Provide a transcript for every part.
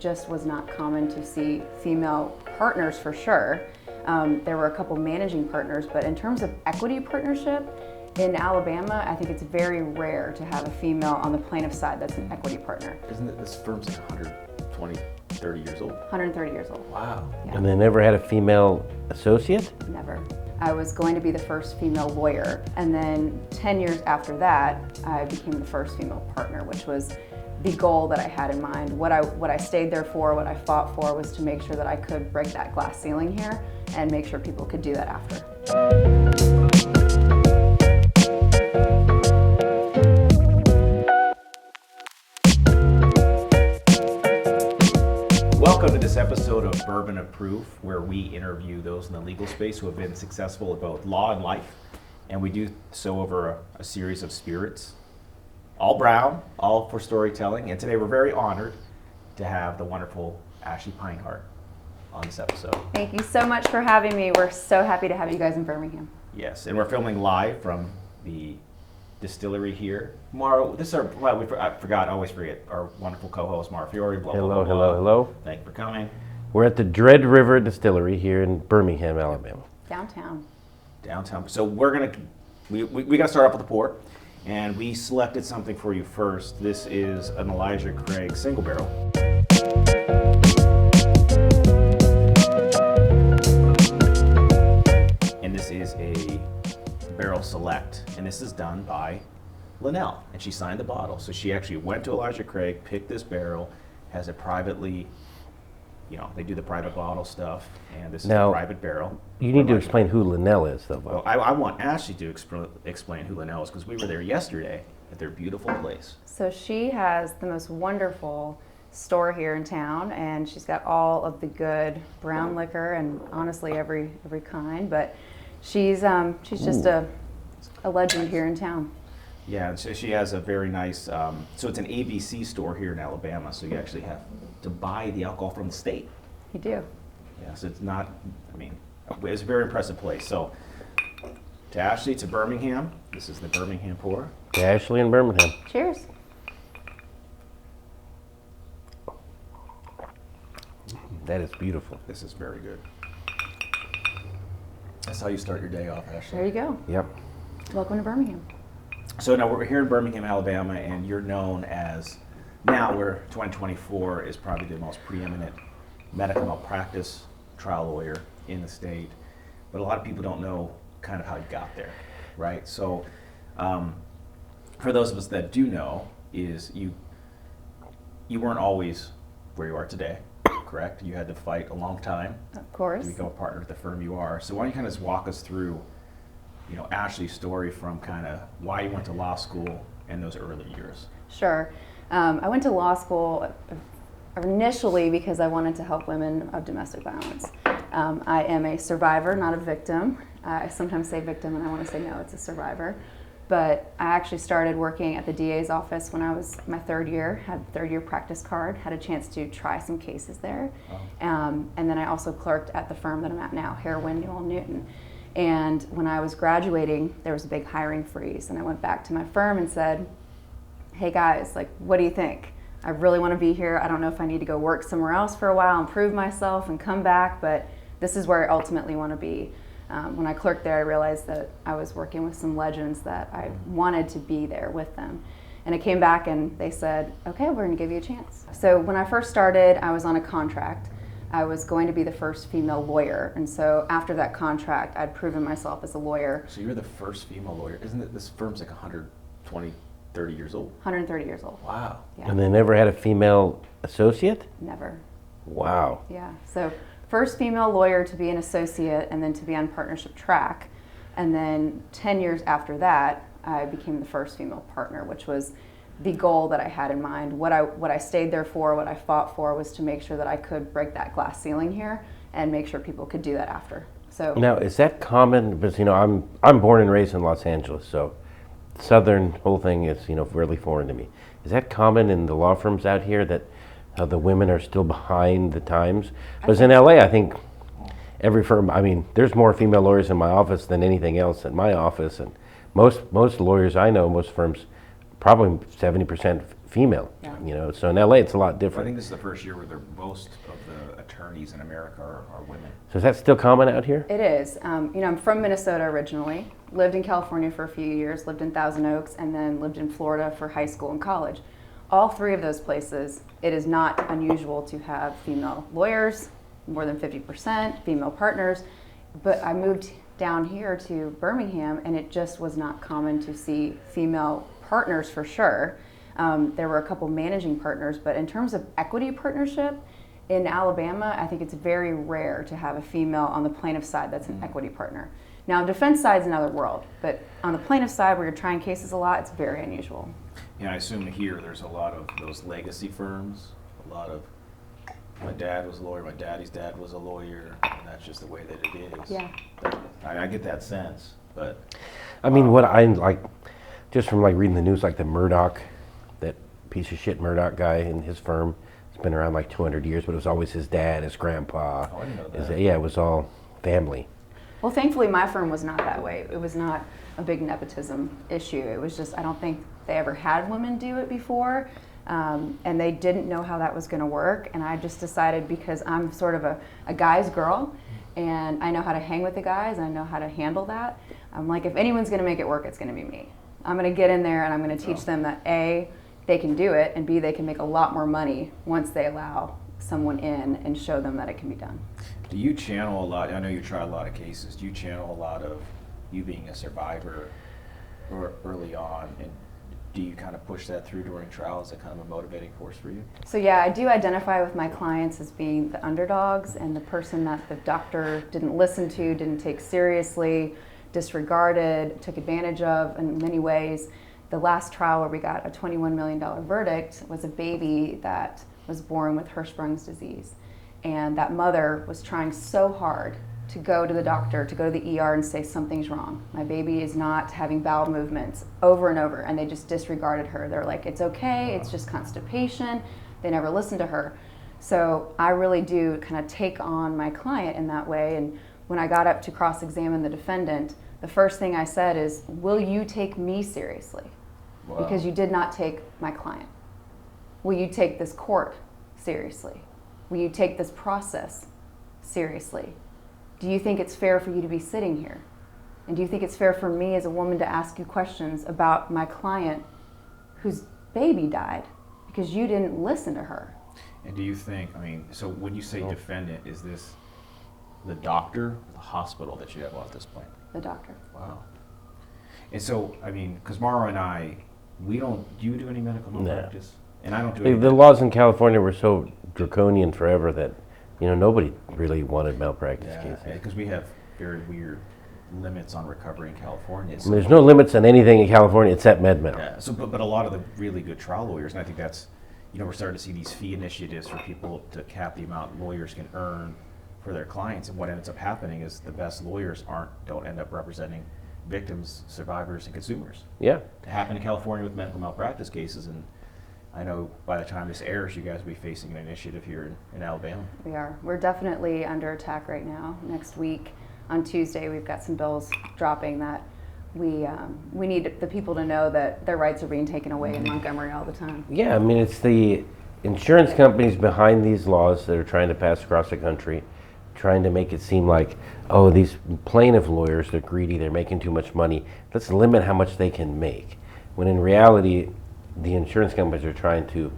just was not common to see female partners for sure. There were a couple managing partners, but in terms of equity partnership, in Alabama, I think it's very rare to have a female on the plaintiff side that's an equity partner. Isn't it, this firm's like 120, 30 years old? 130 years old. Wow. Yeah. And they never had a female associate? Never. I was going to be the first female lawyer, and then 10 years after that, I became the first female partner, which was the goal that I had in mind. What I stayed there for, what I fought for, was to make sure that I could break that glass ceiling here and make sure people could do that after. Welcome to this episode of Bourbon of Proof, where we interview those in the legal space who have been successful at both law and life. And we do so over a series of spirits, all brown, all for storytelling. And today we're very honored to have the wonderful Ashley Peinhardt on this episode. Thank you so much for having me. We're so happy to have you guys in Birmingham. Yes, and we're filming live from the distillery here. Mara, this is our, well, I always forget, our wonderful co-host, Mara Fiore. Blah, Hello, blah, blah, hello, blah. hello. Thank you for coming. We're at the Dread River Distillery here in Birmingham, Alabama. Downtown. So we're gonna, we gotta start off with the pour. And we selected something for you first. This is an Elijah Craig single barrel. And this is a barrel select. And this is done by Linnell. And she signed the bottle. So she actually went to Elijah Craig, picked this barrel, has it privately, you know, they do the private bottle stuff. And this is a private barrel. You need to explain who Linnell is, though, Bob. Well, I want Ashley to explain who Linnell is, because we were there yesterday at their beautiful place. So she has the most wonderful store here in town, and she's got all of the good brown liquor and honestly every kind. But she's just a legend here in town. Yeah, and so she has a very nice. So it's an ABC store here in Alabama. So you actually have to buy the alcohol from the state. You do. Yeah, so it's not. I mean, it's a very impressive place. So to Ashley, to Birmingham. This is the Birmingham pour. To Ashley in Birmingham. Cheers. That is beautiful. This is very good. That's how you start your day off, Ashley. There you go. Yep. Welcome to Birmingham. So now we're here in Birmingham, Alabama, and you're known as, now we're 2024 is probably the most preeminent medical malpractice trial lawyer in the state. But a lot of people don't know kind of how you got there, right? So for those of us that do know, is you weren't always where you are today, correct? You had to fight a long time Of course. to become a partner at the firm you are. So why don't you kind of just walk us through, you know, Ashley's story from kind of why you went to law school in those early years. Sure. I went to law school initially because I wanted to help women of domestic violence. I am a survivor, not a victim. I sometimes say victim and I want to say no, it's a survivor. But I actually started working at the DA's office when I was my third year, had a third year practice card, had a chance to try some cases there. And then I also clerked at the firm that I'm at now, Harrowin, Newell, Newton. And when I was graduating, there was a big hiring freeze. And I went back to my firm and said, hey guys, like, what do you think? I really want to be here. I don't know if I need to go work somewhere else for a while and prove myself and come back, but this is where I ultimately want to be. When I clerked there, I realized that I was working with some legends that I wanted to be there with them. And I came back and they said, okay, we're going to give you a chance. So when I first started, I was on a contract. I was going to be the first female lawyer. And so after that contract, I'd proven myself as a lawyer. So you're the first female lawyer. Isn't it, this firm's like 120, 30 years old? 130 years old. Wow. Yeah. And they never had a female associate? Never. Wow. Yeah. So first female lawyer to be an associate and then to be on partnership track. And then 10 years after that, I became the first female partner, which was the goal that I had in mind. What I stayed there for, what I fought for, was to make sure that I could break that glass ceiling here and make sure people could do that after. So Now, is that common? Because, you know, I'm born and raised in Los Angeles, so Southern whole thing is, you know, really foreign to me. Is that common in the law firms out here that the women are still behind the times? Because in LA, I think every firm, I mean, there's more female lawyers in my office than anything else in my office, and most lawyers I know, most firms, probably 70% female. Yeah. You know, so in LA it's a lot I different. think this is the first year where most of the attorneys in America are women. So is that still common out here? It is. You know, I'm from Minnesota originally, lived in California for a few years, lived in Thousand Oaks, and then lived in Florida for high school and college. All three of those places, it is not unusual to have female lawyers, more than 50%, female partners, but I moved down here to Birmingham, and it just was not common to see female partners for sure. There were a couple managing partners, but in terms of equity partnership, in Alabama, I think it's very rare to have a female on the plaintiff side that's an equity partner. Now, defense side is another world, but on the plaintiff side where you're trying cases a lot, it's very unusual. Yeah, I assume here there's a lot of those legacy firms, a lot of, my dad was a lawyer, my daddy's dad was a lawyer, and that's just the way that it is. Yeah. I get that sense, but. I mean, what I like, just from like reading the news, like the Murdoch, that piece of shit Murdoch guy and his firm, it's been around like 200 years, but it was always his dad, his grandpa. Oh, I didn't know that. Yeah, it was all family. Well, thankfully, my firm was not that way. It was not a big nepotism issue. It was just, I don't think they ever had women do it before, and they didn't know how that was going to work. And I just decided, because I'm sort of a guy's girl, and I know how to hang with the guys, I know how to handle that. I'm like, if anyone's going to make it work, it's going to be me. I'm going to get in there and I'm going to teach them that A, they can do it, and B, they can make a lot more money once they allow someone in and show them that it can be done. Do you channel a lot, I know you try a lot of cases, do you channel a lot of you being a survivor or early on, and do you kind of push that through during trial? Is that kind of a motivating force for you? So yeah, I do identify with my clients as being the underdogs and the person that the doctor didn't listen to, didn't take seriously, disregarded, took advantage of in many ways. The last trial where we got a $21 million verdict was a baby that was born with Hirschsprung's disease. And that mother was trying so hard to go to the doctor, to go to the ER and say something's wrong. My baby is not having bowel movements, over and over, and they just disregarded her. They're like, it's okay, it's just constipation. They never listened to her. So I really do kind of take on my client in that way. And when I got up to cross-examine the defendant, the first thing I said is, will you take me seriously? Wow. Because you did not take my client. Will you take this court seriously? Will you take this process seriously? Do you think it's fair for you to be sitting here? And do you think it's fair for me as a woman to ask you questions about my client whose baby died because you didn't listen to her? And do you think, I mean, so when you say defendant, is this the doctor or the hospital that you have at this point? The doctor. Wow. And so, I mean, because Mara and I, do you do any medical malpractice? And I don't do any. The laws in California were so draconian forever that, you know, nobody really wanted malpractice cases. Because we have very weird limits on recovery in California. I mean, there's no limits on anything in California except med-mal. Yeah, so, but a lot of the really good trial lawyers, and I think that's, you know, we're starting to see these fee initiatives for people to cap the amount lawyers can earn for their clients, and what ends up happening is the best lawyers don't end up representing victims, survivors, and consumers. Yeah. It happened in California with medical malpractice cases, and I know by the time this airs, you guys will be facing an initiative here in Alabama. We are. We're definitely under attack right now. Next week, on Tuesday, we've got some bills dropping that we need the people to know that their rights are being taken away in Montgomery all the time. Yeah, I mean, it's the insurance companies behind these laws that are trying to pass across the country, trying to make it seem like, oh, these plaintiff lawyers, they're greedy, they're making too much money. Let's limit how much they can make. When in reality, the insurance companies are trying to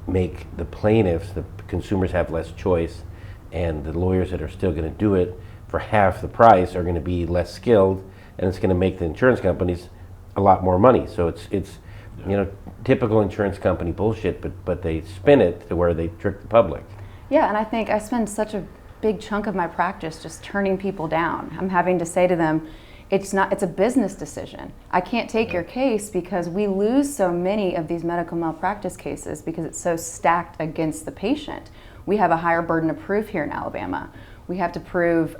make the plaintiffs, the consumers, have less choice, and the lawyers that are still going to do it for half the price are going to be less skilled, and it's going to make the insurance companies a lot more money. So it's you know, typical insurance company bullshit, but they spin it to where they trick the public. Yeah, and I think I spend such a big chunk of my practice just turning people down. I'm having to say to them, it's a business decision. I can't take your case because we lose so many of these medical malpractice cases because it's so stacked against the patient. We have a higher burden of proof here in Alabama. We have to prove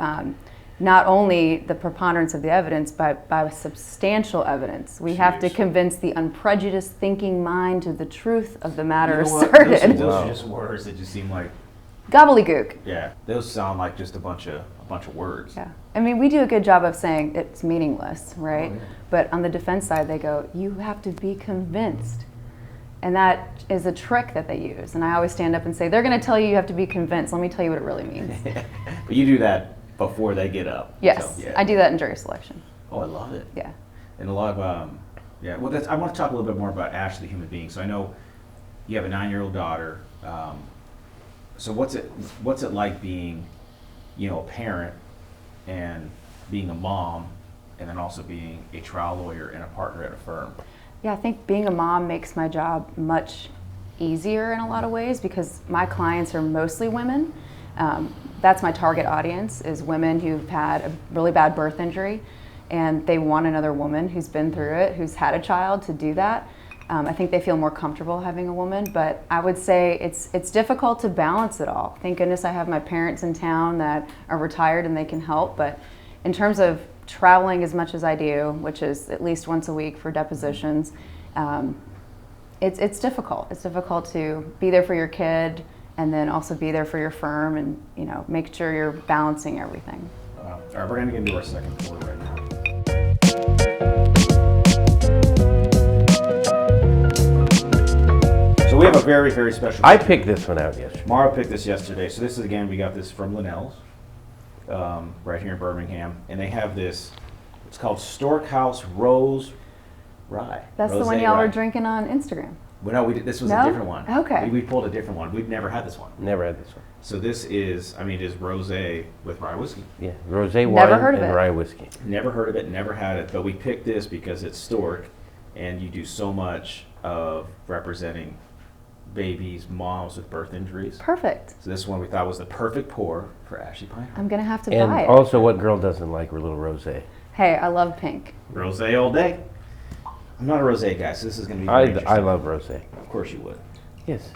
not only the preponderance of the evidence, but by substantial evidence. We have to convince the unprejudiced thinking mind to the truth of the matter asserted. Those are just words that just seem like Gobbledygook. Yeah, those sound like just a bunch of words. Yeah, I mean, we do a good job of saying it's meaningless, right? Oh, yeah. But on the defense side, they go, you have to be convinced. And that is a trick that they use. And I always stand up and say, they're going to tell you have to be convinced. Let me tell you what it really means. But you do that before they get up. Yes, So, yeah. I do that in jury selection. Oh, I love it. Yeah. And a lot of, well, I want to talk a little bit more about Ashley, the human being. So I know you have a 9-year-old daughter. So what's it like being, a parent and being a mom and then also being a trial lawyer and a partner at a firm? Yeah, I think being a mom makes my job much easier in a lot of ways because my clients are mostly women. That's my target audience, is women who've had a really bad birth injury and they want another woman who's been through it, who's had a child, to do that. I think they feel more comfortable having a woman, but I would say it's difficult to balance it all. Thank goodness I have my parents in town that are retired and they can help, but in terms of traveling as much as I do, which is at least once a week for depositions, it's difficult. It's difficult to be there for your kid and then also be there for your firm and make sure you're balancing everything. All right, we're going to get into our second quarter right now. So we have a very, very special. I picked this one out yesterday. Mara picked this yesterday. So this is, again, we got this from Linnell's, right here in Birmingham, and they have this. It's called Stork House Rose Rye. That's the Rosé one y'all rye. were drinking on Instagram. Well, no, this was No? a different one. Okay. We pulled a different one. We've never had this one. Never had this one. So this is, it is rosé with rye whiskey. Yeah, rosé wine Never heard of and it. rye whiskey. Never heard of it, never had it, but we picked this because it's Stork, and you do so much of representing babies, moms with birth injuries. Perfect. So this one we thought was the perfect pour for Ashley Peinhardt. I'm going to have to And buy it. also, what girl doesn't like her little rosé? Hey, I love pink. Rosé all day. I'm not a rosé guy, so this is going to be very I interesting. love rosé. Of course you would. Yes.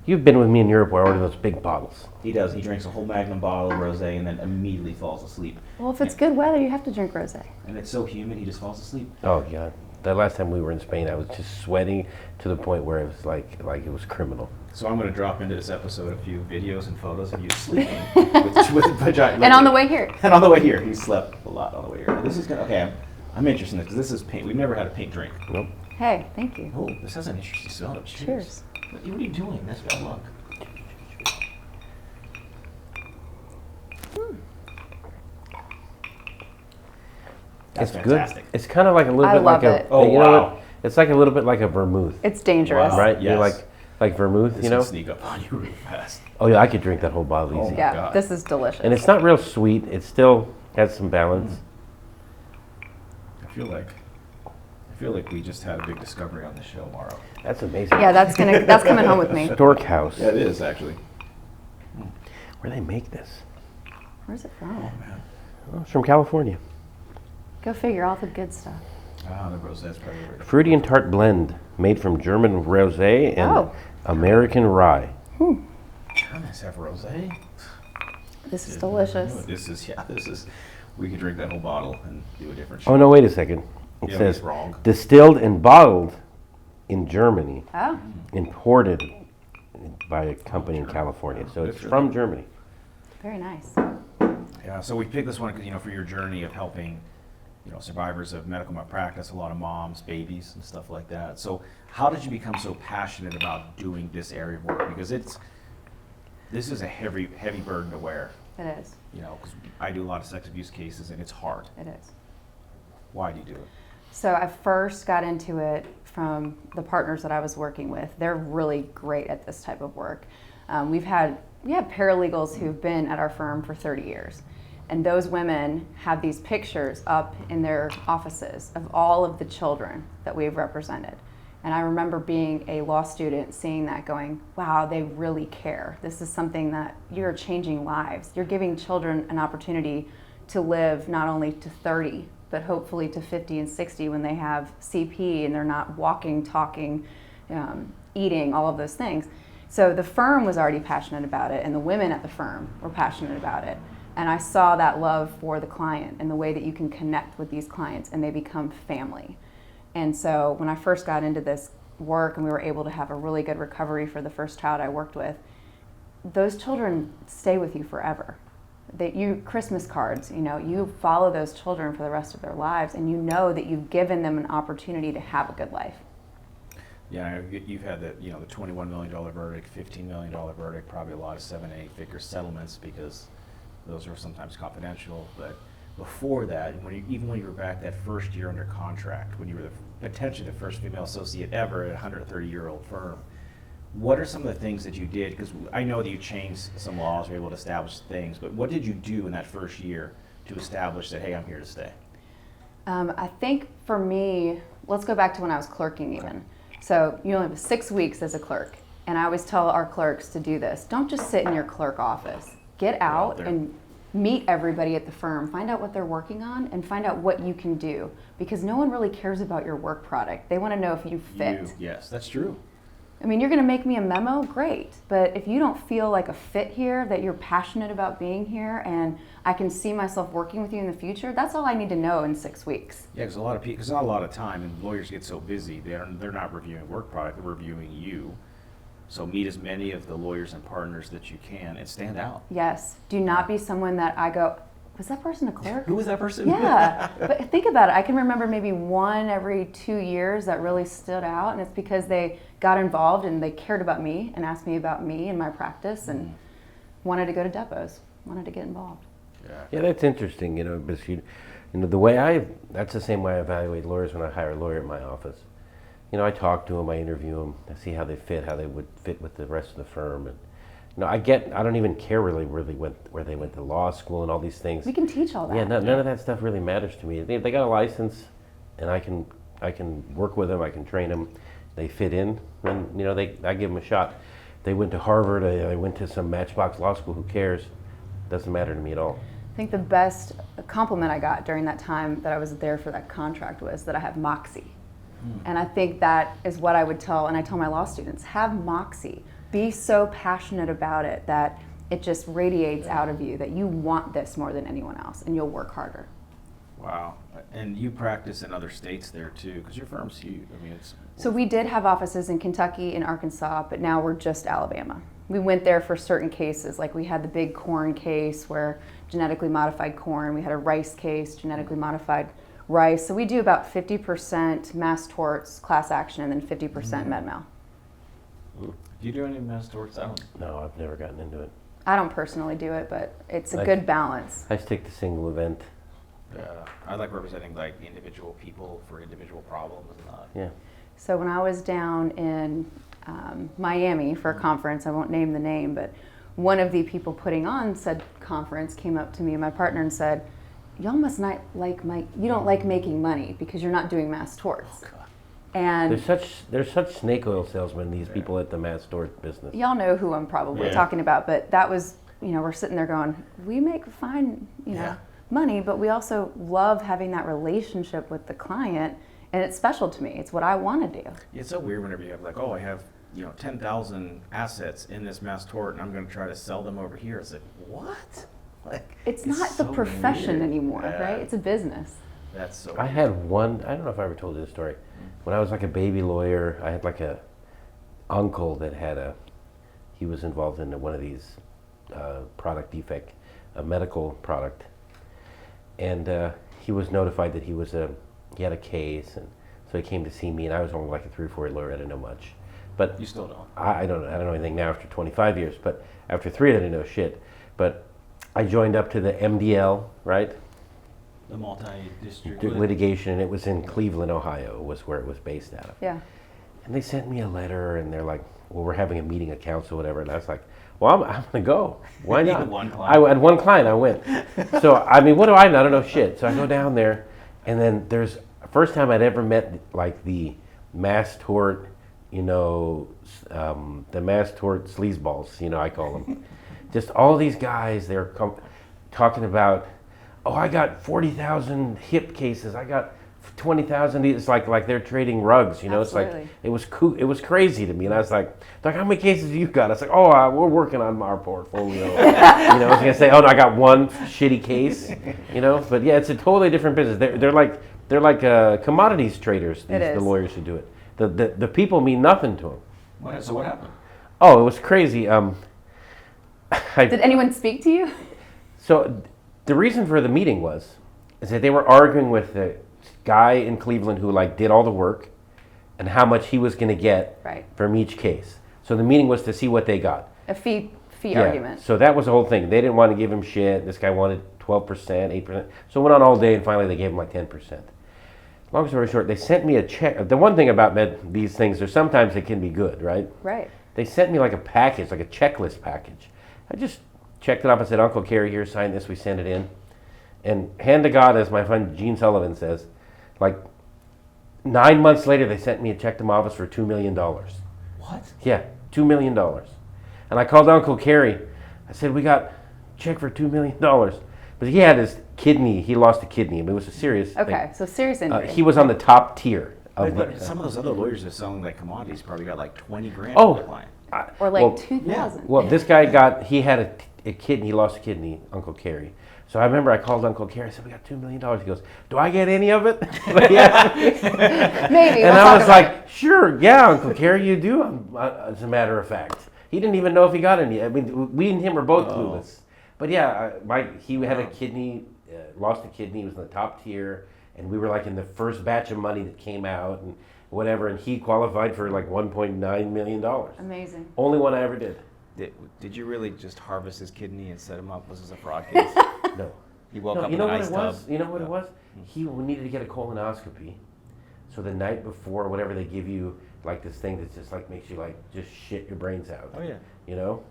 You've been with me in Europe where I order those big bottles. He does. He drinks a whole magnum bottle of rosé and then immediately falls asleep. Well, if it's good weather, you have to drink rosé. And it's so humid, he just falls asleep. Oh, God. The last time we were in Spain, I was just sweating to the point where it was like it was criminal. So I'm going to drop into this episode a few videos and photos of you sleeping with vagina. And on the way here. And on the way here, he slept a lot on the way here. This is gonna, okay. I'm interested in this because this is paint. We've never had a paint drink. Nope. Hey, thank you. Oh, this has an interesting smell. Cheers. What are you doing? That's bad luck. That's It's fantastic. good. It's kind of like a little I bit love like it. a. Oh, you know wow. what? It's like a little bit like a vermouth, It's dangerous. Wow. right? Yes. You like vermouth, This you know? will sneak up on you really fast. Oh yeah, I could drink that whole bottle Oh, easy. my Yeah, God. this is delicious. And it's not real sweet. It still has some balance. I feel like we just had a big discovery on this show, Morrow. That's amazing. Yeah, that's coming home with me. Stork House. Yeah, it is actually. Where they make this? Where's it from? Man. Oh, it's from California. Go figure, all the good stuff. Ah, the rosé's probably very Fruity and tart blend made from German rosé and Oh. American rye. Germans have rosé. This is No, delicious. this is. We could drink that whole bottle and do a different show. Oh no, wait a second. It Yeah, says he's wrong. distilled and bottled in Germany, Oh, imported by a company in California. So it's from Germany. very nice. Yeah, so we picked this one, for your journey of helping, survivors of medical malpractice, a lot of moms, babies, and stuff like that. So how did you become so passionate about doing this area of work? Because this is a heavy burden to wear, It is. because I do a lot of sex abuse cases and it's hard. It is. Why do you do it? So I first got into it from the partners that I was working with. They're really great at this type of work. We have paralegals who've been at our firm for 30 years. And those women have these pictures up in their offices of all of the children that we've represented. And I remember being a law student, seeing that going, wow, they really care. This is something that you're changing lives. You're giving children an opportunity to live not only to 30, but hopefully to 50 and 60 when they have CP and they're not walking, talking, eating, all of those things. So the firm was already passionate about it, and the women at the firm were passionate about it. And I saw that love for the client and the way that you can connect with these clients and they become family. And so when I first got into this work and we were able to have a really good recovery for the first child I worked with, those children stay with you forever. Christmas cards, you follow those children for the rest of their lives and you know that you've given them an opportunity to have a good life. Yeah, you've had the the $21 million verdict, $15 million verdict, probably a lot of 7, 8 figure settlements because those are sometimes confidential. But before that, even when you were back that first year under contract, when you were potentially the first female associate ever at a 130-year-old firm, what are some of the things that you did? Because I know that you changed some laws, were able to establish things, but what did you do in that first year to establish that, hey, I'm here to stay? I think for me, let's go back to when I was clerking even. So you only have 6 weeks as a clerk. And I always tell our clerks to do this. Don't just sit in your clerk office. Get out and meet everybody at the firm. Find out what they're working on and find out what you can do. Because no one really cares about your work product. They want to know if you fit. Yes, that's true. I mean, you're going to make me a memo, great. But if you don't feel like a fit here, that you're passionate about being here, and I can see myself working with you in the future, that's all I need to know in 6 weeks. Yeah, because because not a lot of time, and lawyers get so busy, they're not reviewing work product, they're reviewing you. So meet as many of the lawyers and partners that you can and stand out. Yes. Do not be someone that I go, was that person a clerk? Who was that person? Yeah. But think about it. I can remember maybe one every 2 years that really stood out, and it's because they got involved and they cared about me and asked me about me and my practice and wanted to go to depots, wanted to get involved. Yeah, that's interesting, because that's the same way I evaluate lawyers when I hire a lawyer at my office. I talk to them, I interview them, I see how they fit, how they would fit with the rest of the firm, and I don't even care really where they went to law school and all these things. We can teach all that. Yeah, none of that stuff really matters to me. They got a license, and I can work with them, I can train them, they fit in, and I give them a shot. They went to Harvard, they went to some Matchbox law school, who cares? Doesn't matter to me at all. I think the best compliment I got during that time that I was there for that contract was that I have moxie. And I think that is what I would tell, and I tell my law students, have moxie. Be so passionate about it that it just radiates out of you that you want this more than anyone else, and you'll work harder. Wow. And you practice in other states there too, because your firm's huge. I mean, So we did have offices in Kentucky and Arkansas, but now we're just Alabama. We went there for certain cases, like we had the big corn case where genetically modified corn. We had a rice case, genetically modified rice. So we do about 50% mass torts, class action, and then 50% med mal. Do you do any mass torts? No, I've never gotten into it. I don't personally do it, but it's a good balance. I stick to single event. I like representing like individual people for individual problems and not. Yeah. So when I was down in Miami for a conference, I won't name the name, but one of the people putting on said conference came up to me and my partner and said, y'all must not you don't like making money because you're not doing mass torts. Oh, God. And there's such snake oil salesmen, these people at the mass tort business. y'all know who I'm probably talking about, but that was, we're sitting there going, we make fine, money, but we also love having that relationship with the client, and it's special to me. It's what I want to do. It's so weird whenever you have like, I have 10,000 assets in this mass tort, and I'm going to try to sell them over here. It's like, what? It's not the profession anymore, right? It's a business. That's so I had one, I don't know if I ever told you this story. When I was like a baby lawyer, I had like a uncle that he was involved in one of these product defect, a medical product. And he was notified that he had a case, and so he came to see me, and I was only like a 3 or 4 year lawyer, I didn't know much. But you still don't. I don't know anything now after 25 years, but after 3 I didn't know shit. But I joined up to the MDL, right? The multi-district litigation, and it was in Cleveland, Ohio, was where it was based out of. Yeah. And they sent me a letter, and they're like, well, we're having a meeting of counsel, whatever. And I was like, well, I'm going to go. Why not? Even one client. I had one client, I went. So, I mean, what do I know? I don't know shit. So I go down there, and then first time I'd ever met like the mass tort, the mass tort sleazeballs, I call them. Just all these guys, they're talking about, I got 40,000 hip cases. I got 20,000. It's like they're trading rugs, It's like it was cool. It was crazy to me, and I was like, how many cases do you got? I was like, we're working on our portfolio. I was gonna say, no, I got one shitty case, But yeah, it's a totally different business. They're like commodities traders. The lawyers who do it. The people mean nothing to them. So what happened? Oh, it was crazy. Did anyone speak to you? So the reason for the meeting is that they were arguing with the guy in Cleveland who did all the work, and how much he was going to get Right. from each case. So the meeting was to see what they got. A fee argument. So that was the whole thing. They didn't want to give him shit. This guy wanted 12%, 8%. So it went on all day, and finally they gave him like 10%. Long story short, they sent me a check. The one thing about these things, there's sometimes they can be good, right? Right. They sent me like a package, like a checklist package. I just checked it off and said, Uncle Kerry, here, sign this. We sent it in. And hand to God, as my friend Gene Sullivan says, like 9 months later, they sent me a check to my office for $2 million. What? Yeah, $2 million. And I called Uncle Kerry. I said, we got a check for $2 million. But he had his kidney. He lost a kidney. I mean, it was a serious thing. Okay, so serious injury. He was on the top tier. But some of those other lawyers that are selling like commodities probably got like 20 grand Oh. per client. or like well, 2,000. Well, this guy he had a kidney. He lost a kidney, Uncle Kerry. So I remember I called Uncle Kerry. I said, we got $2 million. He goes, do I get any of it? Yeah. Maybe. And we'll I talk was about like, it. sure, yeah, Uncle Kerry, you do, as a matter of fact. He didn't even know if he got any. I mean, we and him were both clueless. But yeah, he had a kidney, lost a kidney, he was in the top tier, and we were like in the first batch of money that came out and whatever, and he qualified for like $1.9 million. Amazing. Only one I ever did. Did you really just harvest his kidney and set him up? Was this a fraud case? No. He woke No, up you in know an what ice it tub. was? You know what it was? He needed to get a colonoscopy. So the night before, whatever they give you, like this thing that just like makes you like just shit your brains out. Oh, yeah. You know?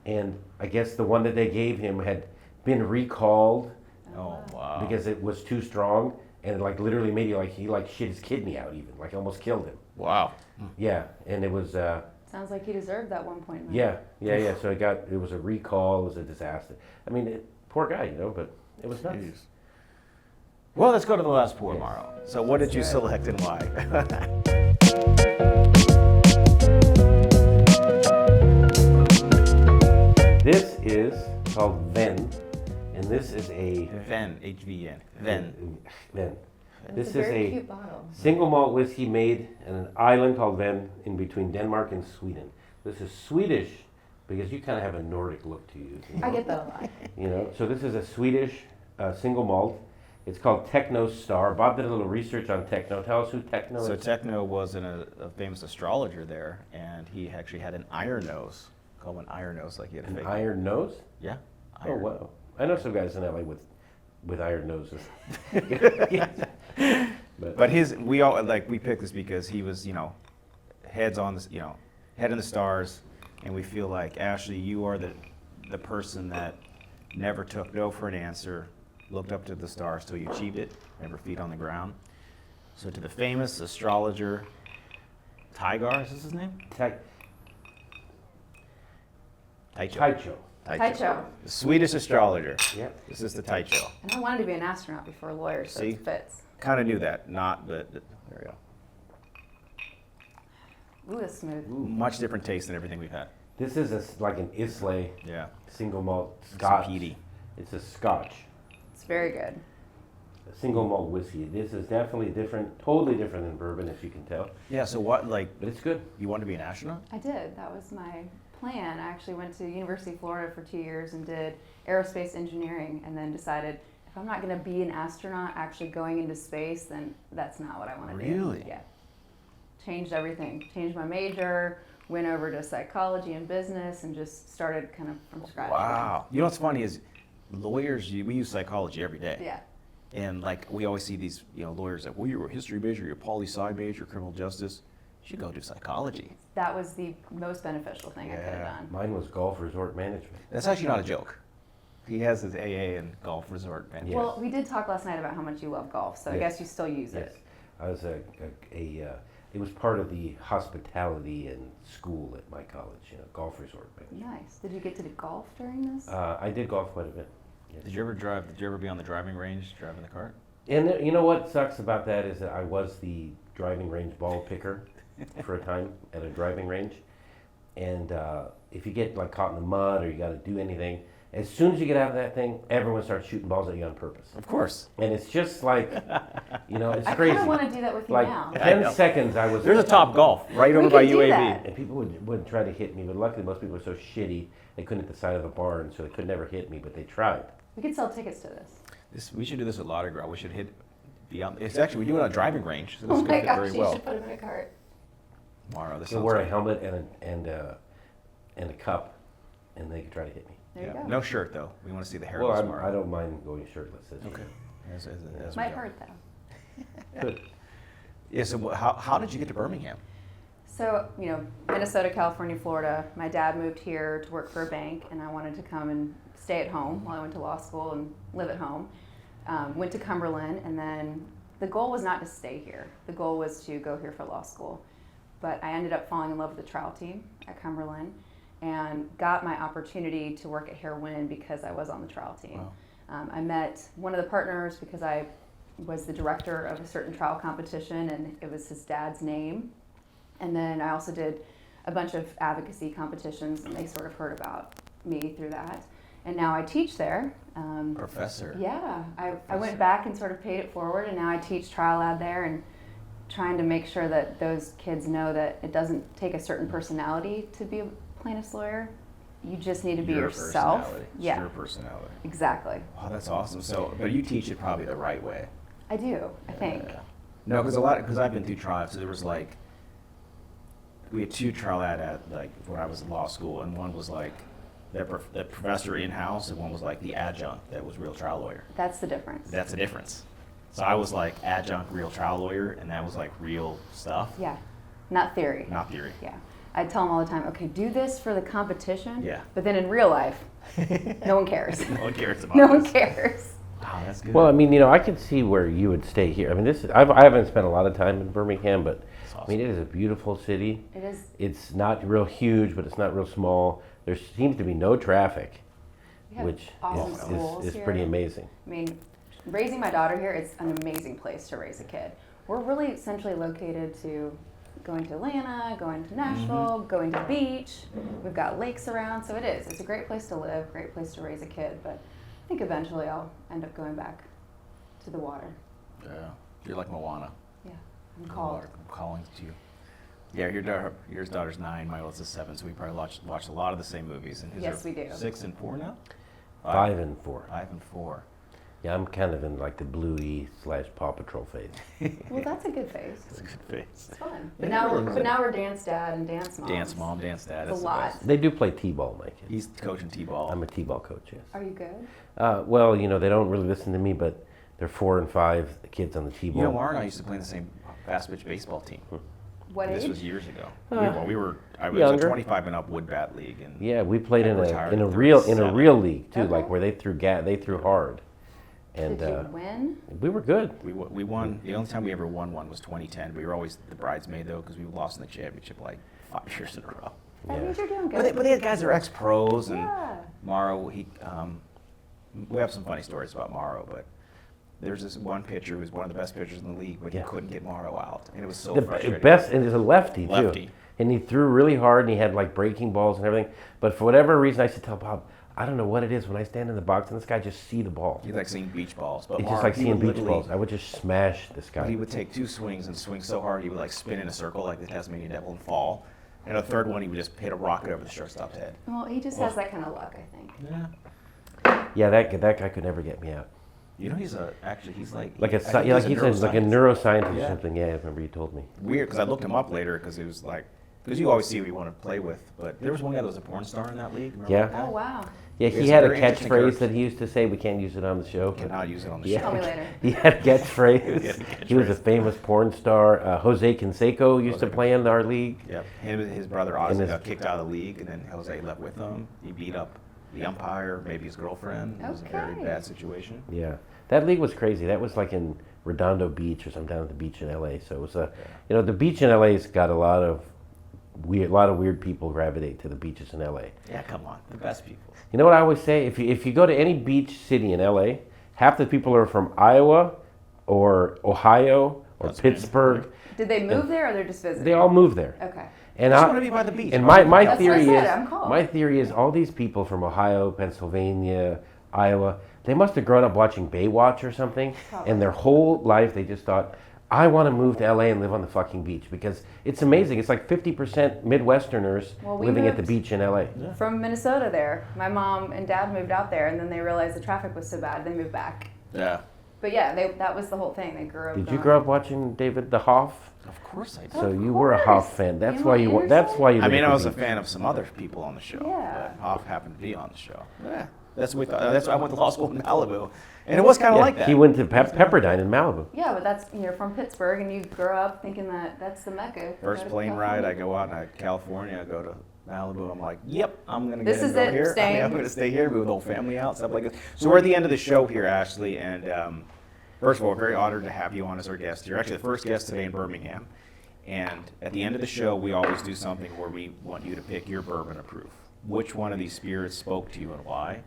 And I guess the one that they gave him had been recalled Oh, wow. because it was too strong, and it like literally made you like he like shit his kidney out even, like almost killed him. Wow. Yeah, and it was Sounds like he deserved that 1.9. yeah. So it was a recall, it was a disaster. I mean, poor guy, you know, but it was nuts. Jeez. Well, let's go to the last pour, Yes. Morrow. So what did you select and why? This is called Ven, and this is a Ven, H-V-N. Ven. Ven. It's This a is very a cute bottle. single malt whiskey made in an island called Ven in between Denmark and Sweden. This is Swedish because you kind of have a Nordic look to you. You know? I get that a lot. You know, so this is a Swedish single malt. It's called Techno Star. Bob did a little research on Techno. Tell us who Techno So is. Techno was a famous astrologer there, and he actually had an iron nose. Called an iron nose, like he had a An fake. iron nose? Yeah. Oh, Iron. wow. I know some guys in LA with iron noses. But we picked this because he was, heads on this, head in the stars, and we feel like, Ashley, you are the person that never took no for an answer, looked up to the stars till you achieved it, never feet on the ground. So to the famous astrologer, Tygar, is this his name? Taicho. Taicho. The Swedish astrologer. Yep. This is the Taicho. And I wanted to be an astronaut before a lawyer, so See? it fits. Kind of knew that, but there we go. Ooh, it's smooth. Much different taste than everything we've had. This is like an Islay Yeah. single malt Some Scotch. peaty. It's a Scotch. It's very good. A single malt whiskey. This is definitely different, totally different than bourbon, as you can tell. Yeah, so what, But it's good. you want to be an astronaut? I did. That was my plan. I actually went to University of Florida for 2 years and did aerospace engineering, and then decided if I'm not going to be an astronaut actually going into space, then that's not what I want to do. Really? Yeah. Changed everything. Changed my major, went over to psychology and business, and just started kind of from scratch. Wow. You know what's funny is lawyers, we use psychology every day. Yeah. And like we always see these, lawyers that, well, you're a history major, you're a poli-sci major, criminal justice. You should go do psychology. That was the most beneficial thing I could have done. Mine was golf resort management. That's actually not a joke. He has his AA and golf resort management. Yes. Well, we did talk last night about how much you love golf, so I Yes. guess you still use Yes. it. I was it was part of the hospitality and school at my college, golf resort management. Nice. Did you get to do golf during this? I did golf quite a bit. Yes. Did you ever be on the driving range driving the cart? And you know what sucks about that is that I was the driving range ball picker for a time at a driving range. And if you get like caught in the mud or you got to do anything, as soon as you get out of that thing, everyone starts shooting balls at you on purpose. Of course. And it's just like, it's I crazy. kind of want to do that with you Like now. I know. 10 seconds I was... There's a Top Golf right We over could by do UAB. that. And people would try to hit me, but luckily most people were so shitty, they couldn't hit the side of the barn, so they could never hit me, but they tried. We could sell tickets to this. We should do this at Lauderdale. We should hit beyond. It's actually we do it on a driving range. So this Oh could my fit gosh, very you well. should put them in a cart. Tomorrow. This You'll sounds wear a like- helmet and a cup, and they can try to hit me. There you Yeah. go. No shirt though. We want to see the hair. Well, of I tomorrow. don't mind going shirtless. Okay. As we Might go. hurt though. Good. Yeah. So how did you get to Birmingham? So, Minnesota, California, Florida. My dad moved here to work for a bank, and I wanted to come and stay at home while I went to law school and live at home. Went to Cumberland, and then the goal was not to stay here. The goal was to go here for law school. But I ended up falling in love with the trial team at Cumberland and got my opportunity to work at Hare Wynn because I was on the trial team. Wow. I met one of the partners because I was the director of a certain trial competition, and it was his dad's name. And then I also did a bunch of advocacy competitions, and they sort of heard about me through that. And now I teach there. Professor. Yeah, I went back and sort of paid it forward, and now I teach trial ad there and trying to make sure that those kids know that it doesn't take a certain personality to be a plaintiff's lawyer. You just need to be Your yourself. personality. It's Yeah, Your personality. exactly. Wow, that's awesome. So, but you teach it probably the right way. I do, I think. Yeah. No, because I've been through trials. So there was like, we had two trial at like when I was in law school, and one was like the professor in house, and one was like the adjunct that was real trial lawyer. That's the difference. That's the difference. So I was like adjunct real trial lawyer, and that was like real stuff, Yeah, not theory. not theory. Yeah. I tell them all the time, okay, do this for the competition. Yeah. But then in real life, no one cares. No one cares about No one this. cares. Wow, that's good. Well, I mean, I could see where you would stay here. I mean, I haven't spent a lot of time in Birmingham, but That's I mean, awesome. it is a beautiful city. It is. It's not real huge, but it's not real small. There seems to be no traffic, We have which awesome schools is here. pretty amazing. I mean, raising my daughter here, it's an amazing place to raise a kid. We're really centrally located to going to Atlanta, going to Nashville, going to the beach. We've got lakes around, so it is. It's a great place to live, great place to raise a kid, but I think eventually I'll end up going back to the water. Yeah, you're like Moana. Yeah, I'm called. I'm calling to you. Yeah, your daughter's 9, my oldest is 7, so we probably watched a lot of the same movies. And his Yes, are we do. 6 and 4 now? 5 and 4. 5 and 4. Yeah, I'm kind of in like the Bluey / Paw Patrol phase. Well, that's a good phase. That's a good face. It's fun. Yeah, But now we're dance dad and dance mom. Dance mom, dance dad. It's That's a the lot. best. They do play t-ball, my kids. He's coaching t-ball. I'm a t-ball coach, yes. Are you good? Well, they don't really listen to me, but they're 4 and 5, the kids on the t-ball. Mara and I used to play in the same fast pitch baseball team. What This age? was years ago. Uh, I was younger. a 25 and up wood bat league, and Yeah, we played in retired a at real 37. league too, Okay. like where they threw hard, and Did you win? we were good. we won. The only time we ever won one was 2010. We were always the bridesmaid though, because we lost in the championship like 5 years in a row. That Yeah. means you're doing But good. they had guys that are ex-pros, and Yeah. Morrow, we have some funny stories about Morrow, but there's this one pitcher who was one of the best pitchers in the league, but Yeah. he couldn't get Morrow out, and it was so The frustrating. best, and he's a lefty, Lefty. too, and he threw really hard, and he had like breaking balls and everything. But for whatever reason, I used to tell Bob, I don't know what it is when I stand in the box and this guy just see the ball. He like seeing beach balls, but It's Morrow, just like he seeing would beach literally- balls. I would just smash this But he guy. would take 2 swings and swing so hard he would like spin in a circle like the Tasmanian devil and fall. And a third one he would just hit a rocket over the shortstop's head. Well, he just has that kind of luck, I think. Yeah. Yeah, that guy could never get me out. You know, he's like Like I think he's like a neuroscientist Yeah. or something. Yeah, I remember you told me. Weird, because I looked him up later because he was like, because you always see who you want to play with. But there was one guy that was a porn star in that league. Remember Yeah. that guy? Oh, wow. Yeah, He he has had a very interesting catchphrase character. that he used to say. We can't use it on the show. but- Cannot use it on the Yeah. show. Tell me later. He had a He had catchphrase. a He was a catchphrase. famous porn star. Jose Canseco used to Jose play in our league. Yep. Him and his brother Ozzy And his- got kicked out of the league, and then Jose left with them. He beat up the umpire, maybe his girlfriend. It was a very Okay. bad situation. Yeah, that league was crazy. That was like in Redondo Beach or some down at the beach in LA. So it was the beach in LA's got a lot of weird people gravitate to the beaches in LA. Yeah, come on, the best people. You know what I always say? If you go to any beach city in LA, half the people are from Iowa or Ohio or That's right. Pittsburgh. Did they move there or they're just visiting? They all move there. Okay. And I just want to be by the beach. And my That's what I theory said, is I'm called. my theory is all these people from Ohio, Pennsylvania, Iowa, they must have grown up watching Baywatch or something, Probably. and their whole life they just thought, I want to move to LA and live on the fucking beach because it's amazing. It's like 50% Midwesterners Well, we living at the moved- beach in LA. From Minnesota there. My mom and dad moved out there, and then they realized the traffic was so bad, they moved back. Yeah. But yeah, that was the whole thing. They grew up. Did you grow up watching David the Hoff? Of course I did. So Of you were a course. Hoff fan. That's You why want you. Anderson? That's why you. I mean, live I for was a these. fan of some other people on the show. Yeah. But Hoff happened to be on the show. Yeah. That's what we thought. That's why I went to law school in Malibu, and it was kind of like that. He went to Pepperdine in Malibu. Yeah, but you're from Pittsburgh, and you grow up thinking that's the Mecca. First Go to plane ride, California. I go out to California, I go to Malibu. I'm like, yep, I'm gonna This get is go it, here. staying. I'm gonna stay here, move the whole family out, stuff like this. So we're at the end of the show here, Ashley, and first of all, very honored to have you on as our guest. You're actually the first guest today in Birmingham. And at the end of the show, we always do something where we want you to pick your Bourbon of Proof. Which one of these spirits spoke to you and why?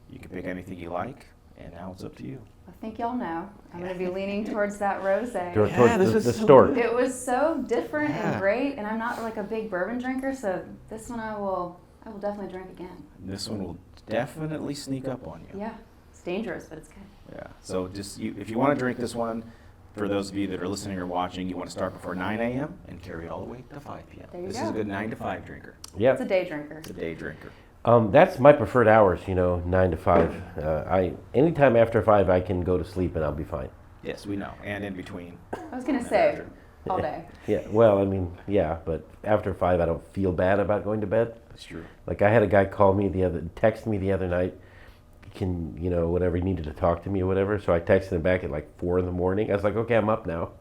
You can pick anything you like, and now it's up to you. I think y'all know. I'm going to be leaning towards that rosé. Towards this the is so stork. It was so different Yeah. and great, and I'm not like a big bourbon drinker, so this one I will definitely drink again. This one will definitely sneak up on you. Yeah, it's dangerous, but it's good. Yeah. So just if you want to drink this one, for those of you that are listening or watching, you want to start before 9 a.m. and carry all the way to 5 p.m. There you This go. is a good 9 to 5 drinker. It's a Yep. day drinker. It's a day drinker. That's my preferred hours. 9 to 5. Anytime after 5, I can go to sleep and I'll be fine. Yes, we know. And in between. I was going to say, all day. Yeah. Well, I mean, yeah, but after 5, I don't feel bad about going to bed. That's true. Like I had a guy text me the other night. Whatever, he needed to talk to me or whatever. So I texted him back at like 4 in the morning. I was like, okay, I'm up now.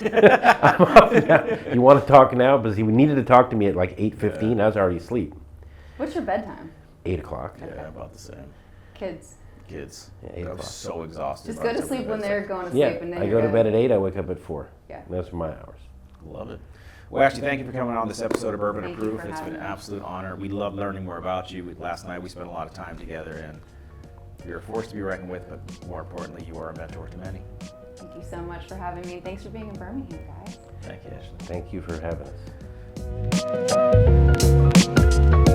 I'm up now. You want to talk now? Because he needed to talk to me at like 8:15. I was already asleep. What's your bedtime? 8 o'clock. Yeah, about the same. Kids. Kids. Yeah, 8 I was o'clock. so exhausted. Just by go the to time sleep we when got they're to going to Yeah, sleep, and then I you're go to good. bed at 8. I wake up at 4. Yeah. Those are my hours. Love it. Well, Ashley, thank you for coming on this episode of Bourbon of Thank you Proof. for It's been having an me. absolute honor. We love learning more about you. Last night we spent a lot of time together, and you're a force to be reckoned with, but more importantly, you are a mentor to many. Thank you so much for having me. Thanks for being in Birmingham, guys. Thank you, Ashley. Thank you for having us.